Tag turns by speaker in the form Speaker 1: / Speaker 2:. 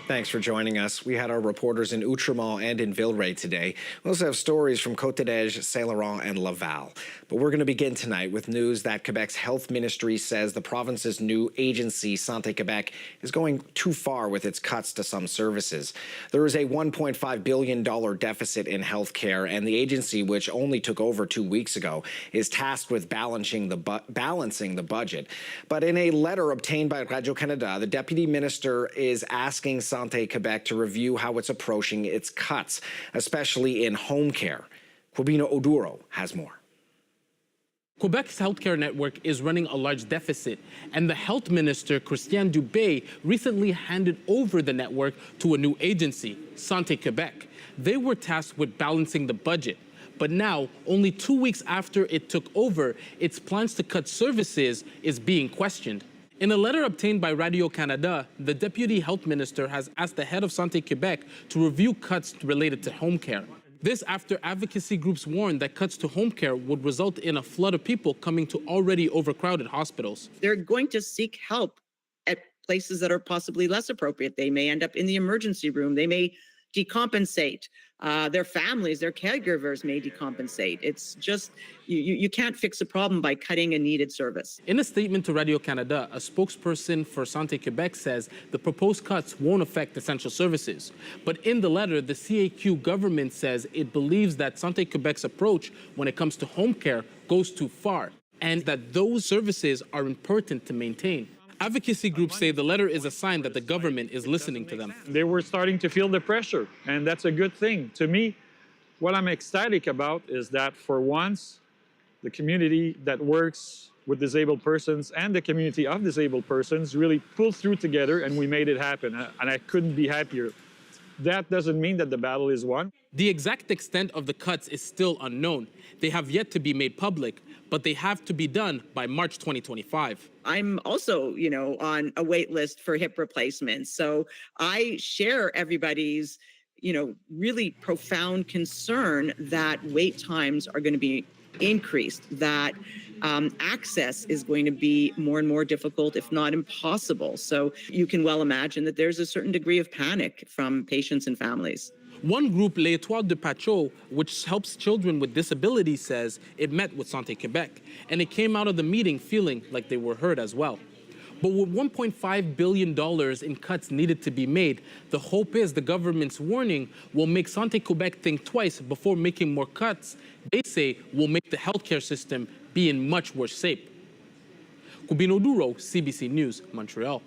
Speaker 1: Thanks for joining us. We had our reporters in Outremont and in Villeray today. We also have stories from Côte-des-Neiges, Saint-Laurent, and Laval. But we're going to begin tonight with news that Quebec's health ministry says the province's new agency, Santé Québec, is going too far with its cuts to some services. There is a $1.5 billion deficit in health care, and the agency, which only took over 2 weeks ago, is tasked with balancing the budget. But in a letter obtained by Radio-Canada, the deputy minister is asking Santé Québec to review how it's approaching its cuts, especially in home care. Quibino Oduro has more.
Speaker 2: Quebec's healthcare network is running a large deficit, and the health minister, Christian Dubé, recently handed over the network to a new agency, Santé Québec. They were tasked with balancing the budget. But now, only 2 weeks after it took over, its plans to cut services is being questioned. In a letter obtained by Radio-Canada, the deputy health minister has asked the head of Santé Québec to review cuts related to home care. This after advocacy groups warned that cuts to home care would result in a flood of people coming to already overcrowded hospitals.
Speaker 3: They're going to seek help at places that are possibly less appropriate. They may end up in the emergency room. They may decompensate. Their families, their caregivers may decompensate. It's just, you can't fix a problem by cutting a needed service.
Speaker 2: In a statement to Radio-Canada, a spokesperson for Santé Québec says the proposed cuts won't affect essential services. But in the letter, the CAQ government says it believes that Santé Québec's approach when it comes to home care goes too far, and that those services are important to maintain. Advocacy groups say the letter is a sign that the government is listening to them.
Speaker 4: They were starting to feel the pressure, and that's a good thing. To me, what I'm ecstatic about is that for once, the community that works with disabled persons and the community of disabled persons really pulled through together, and we made it happen, and I couldn't be happier. That doesn't mean that the battle is won.
Speaker 2: The exact extent of the cuts is still unknown. They have yet to be made public, but they have to be done by March 2025.
Speaker 3: I'm also, on a wait list for hip replacements. So I share everybody's, really profound concern that wait times are going to be increased, that access is going to be more and more difficult, if not impossible. So you can well imagine that there's a certain degree of panic from patients and families.
Speaker 2: One group, L'Étoile de Pacho, which helps children with disabilities, says it met with Santé Québec, and it came out of the meeting feeling like they were heard as well. But with $1.5 billion in cuts needed to be made, the hope is the government's warning will make Santé Québec think twice before making more cuts. They say will make the healthcare system be in much worse shape. Quibino Oduro, CBC News, Montreal.